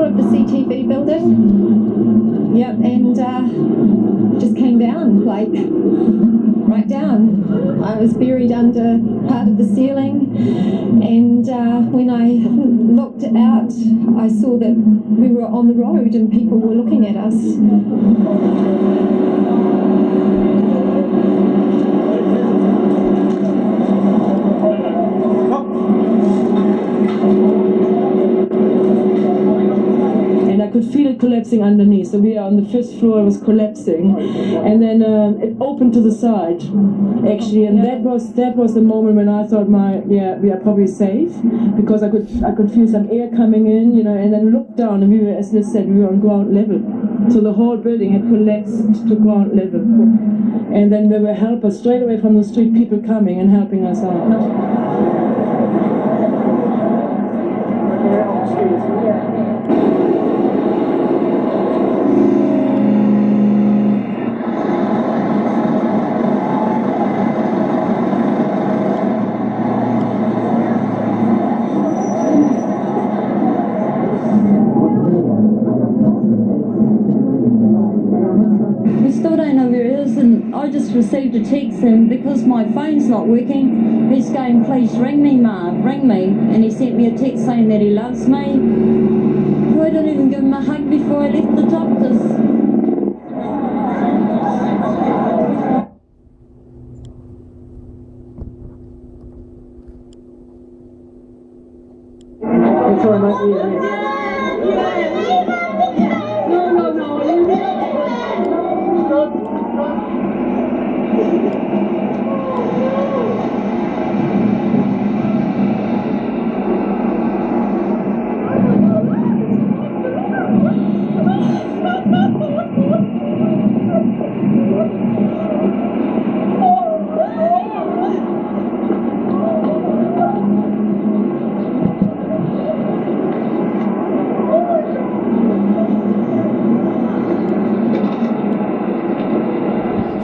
of the CTV building. Yep, and just came down, like right down. I was buried under part of the ceiling, and when I looked out, I saw that we were on the road and people were looking at us. And I could feel it collapsing underneath. So we are on the first floor, it was collapsing, and then it opened to the side, actually, and that was the moment when I thought, we are probably safe, because I could feel some air coming in, and then looked down, and we were, as Liz said, we were on ground level. So the whole building had collapsed to ground level, and then there were helpers straight away from the street, people coming and helping us out. I just received a text, and because my phone's not working, he's going, please ring me, Ma, ring me. And he sent me a text saying that he loves me. I didn't even give him a hug before I left the doctors. Sorry, mate.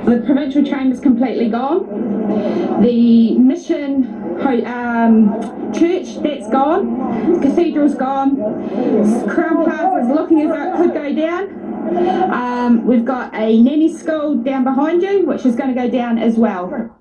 The provincial chamber's completely gone. The mission church, that's gone. Cathedral's gone. Crown Plaza's looking as though it could go down. We've got a nanny school down behind you, which is going to go down as well.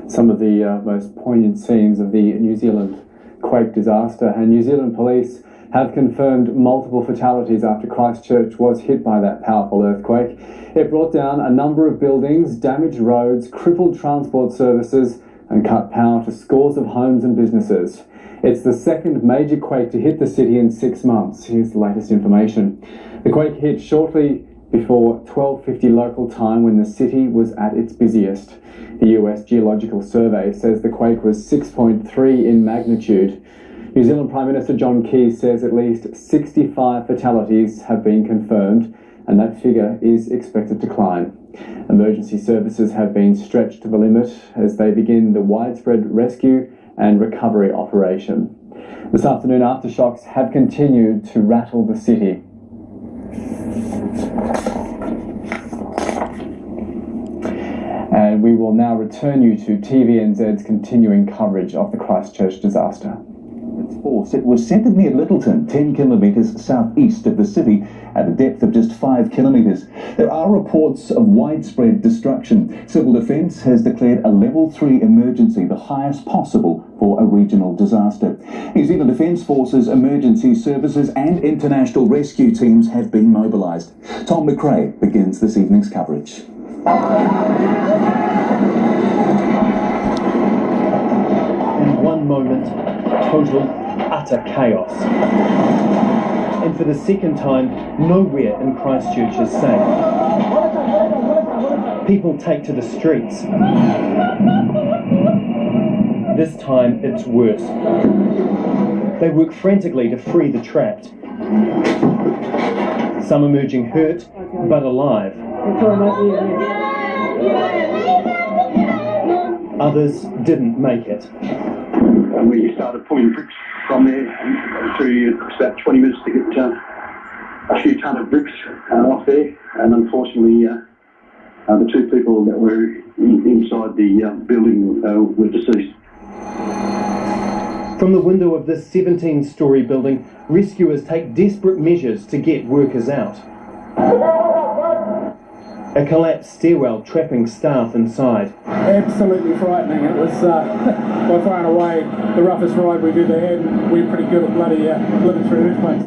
Some of the most poignant scenes of the New Zealand quake disaster, and New Zealand police have confirmed multiple fatalities after Christchurch was hit by that powerful earthquake. It brought down a number of buildings, damaged roads, crippled transport services, and cut power to scores of homes and businesses. It's the second major quake to hit the city in 6 months. Here's the latest information. The quake hit shortly before 12:50 local time, when the city was at its busiest. The US Geological Survey says the quake was 6.3 in magnitude. New Zealand Prime Minister John Key says at least 65 fatalities have been confirmed, and that figure is expected to climb. Emergency services have been stretched to the limit as they begin the widespread rescue and recovery operation. This afternoon, aftershocks have continued to rattle the city. And we will now return you to TVNZ's continuing coverage of the Christchurch disaster. Its force, it was centred near Littleton, 10 kilometres southeast of the city, at a depth of just 5 kilometres. There are reports of widespread destruction. Civil Defence has declared a level 3 emergency, the highest possible for a regional disaster. New Zealand Defence Forces, emergency services and international rescue teams have been mobilised. Tom McRae begins this evening's coverage. In one moment, total, utter chaos. And for the second time, nowhere in Christchurch is safe. People take to the streets. This time, it's worse. They work frantically to free the trapped. Some emerging hurt, but alive. Others didn't make it. We started pulling bricks from there. It's about 20 minutes to get a few ton of bricks off there, and unfortunately the two people that were inside the building were deceased. From the window of this 17-storey building, rescuers take desperate measures to get workers out. A collapsed stairwell trapping staff inside. Absolutely frightening. It was by far and away the roughest ride we've ever had, and we're pretty good at bloody living through earthquakes.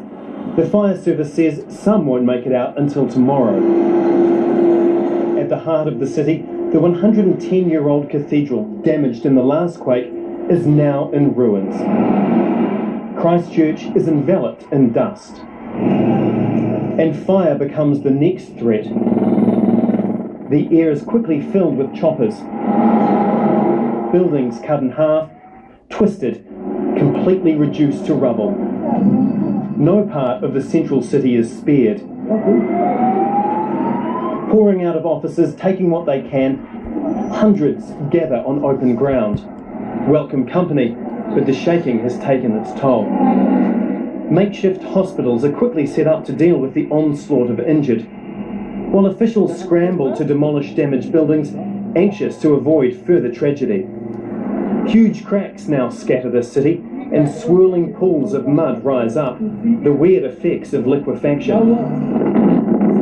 The fire service says some won't make it out until tomorrow. At the heart of the city, the 110-year-old cathedral, damaged in the last quake, is now in ruins. Christchurch is enveloped in dust. And fire becomes the next threat. The air is quickly filled with choppers. Buildings cut in half, twisted, completely reduced to rubble. No part of the central city is spared. Pouring out of offices, taking what they can, hundreds gather on open ground. Welcome company, but the shaking has taken its toll. Makeshift hospitals are quickly set up to deal with the onslaught of injured, while officials scramble to demolish damaged buildings, anxious to avoid further tragedy. Huge cracks now scatter the city, and swirling pools of mud rise up, the weird effects of liquefaction.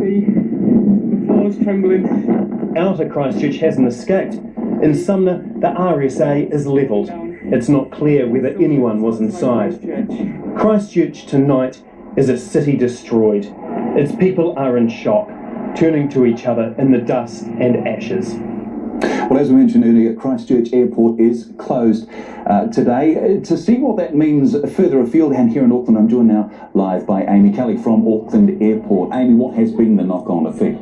The floor's trembling. Outer Christchurch hasn't escaped. In Sumner, the RSA is levelled. It's not clear whether anyone was inside. Christchurch tonight is a city destroyed. Its people are in shock, turning to each other in the dust and ashes. Well, as we mentioned earlier, Christchurch Airport is closed today. To see what that means further afield and here in Auckland, I'm joined now live by Amy Kelly from Auckland Airport. Amy, what has been the knock-on effect?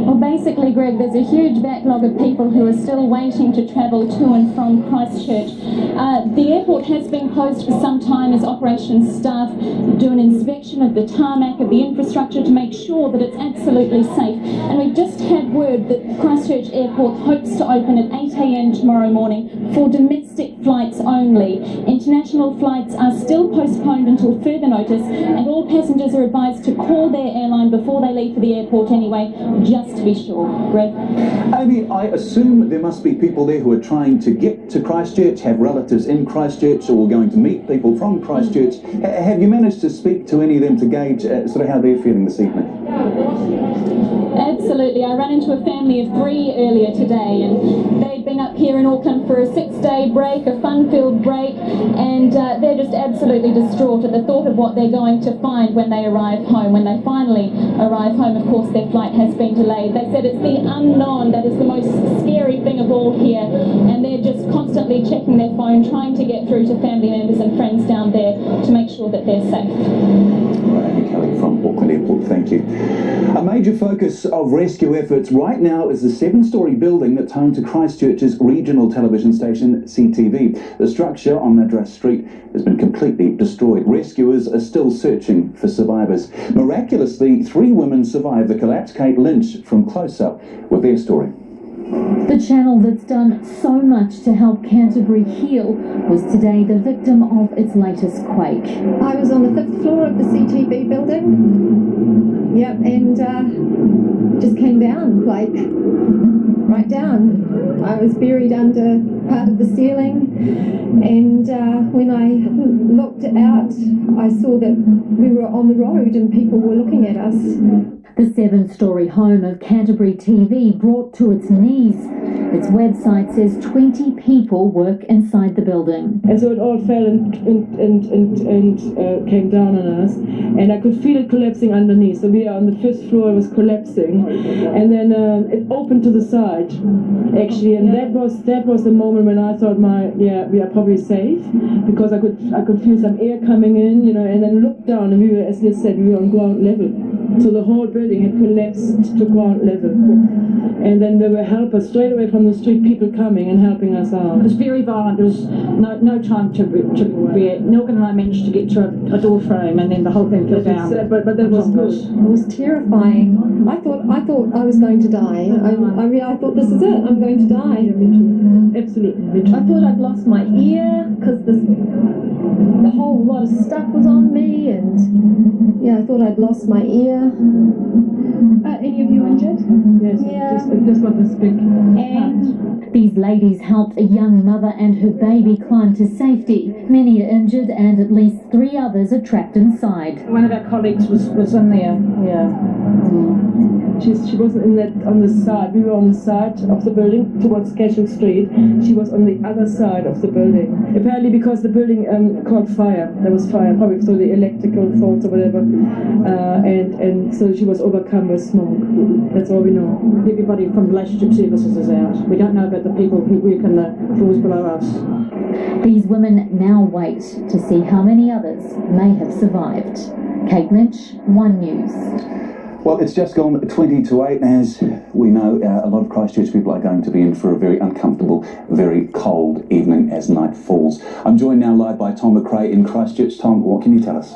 Well, basically, Greg, there's a huge backlog of people who are still waiting to travel to and from Christchurch. The airport has been closed for some time as operations staff do an inspection of the tarmac, of the infrastructure, to make sure that it's absolutely safe. And we've just had word that Christchurch Airport hopes to open at 8 a.m. tomorrow morning for domestic flights only. International flights are still postponed until further notice, and all passengers are advised to call their airline before they leave for the airport anyway, just to be sure. Greg? Amy, I assume there must be people there who are trying to get to Christchurch, have relatives in Christchurch, or going to meet people from Christchurch. Have you managed to speak to any of them to gauge sort of how they're feeling this evening? Absolutely. I ran into a family of 3 earlier today, and they'd been up here in Auckland for a 6-day break, a fun-filled break, and they're just absolutely distraught at the thought of what they're going to find when they arrive home. When they finally arrive home, of course, their flight has been delayed. They said it's the unknown that is the most scary thing of all here, and they're just constantly checking their phone, trying to get through to family members and friends down there to make sure that they're safe. Amy Kelly from Auckland Airport, thank you. A major focus of rescue efforts right now is the 7-storey building that's home to Christchurch's regional television station, CTV. The structure on Madras Street has been completely destroyed. Rescuers are still searching for survivors. Miraculously, 3 women survived the collapse. Kate Lynch from Close Up with their story. The channel that's done so much to help Canterbury heal was today the victim of its latest quake. I was on the 5th floor of the CTV building. Yep, and just came down, like right down. I was buried under part of the ceiling, and when I looked out, I saw that we were on the road and people were looking at us. The 7-storey home of Canterbury TV brought to its knees. Its website says 20 people work inside the building. And so it all fell and came down on us, and I could feel it collapsing underneath. So we are on the 5th floor, it was collapsing, and then it opened to the side, actually, and that was the moment when I thought, we are probably safe, because I could feel some air coming in, and then looked down, and we were, as Liz said, we were on ground level. So the whole building had collapsed to ground level. And then there were helpers straight away from the street, people coming and helping us out. It was very violent. There was no time to be. Nilgan and I managed to get to a door frame, and then the whole thing fell down. But that was good. It was terrifying. I thought I was going to die. I thought thought, this is it, I'm going to die. Absolutely. I thought I'd lost my ear because the whole lot of stuff was on me, and yeah, I thought I'd lost my ear. Any of you injured? Yes, yeah. just got this big. And these ladies helped a young mother and her baby climb to safety. Many are injured and at least 3 others are trapped inside. One of our colleagues was in there, She wasn't in that on the side. We were on the side of the building towards Casual Street. She was on the other side of the building. Apparently because the building caught fire. There was fire, probably through the electrical faults or whatever. And so she was overcome with smoke. That's all we know. Everybody from relationship services is out. We don't know about the people who work in the floors below us. These women now wait to see how many others may have survived. Kate Lynch, One News. Well, it's just gone 20 to 8. As we know, a lot of Christchurch people are going to be in for a very uncomfortable, very cold evening as night falls. I'm joined now live by Tom McRae in Christchurch. Tom, what can you tell us?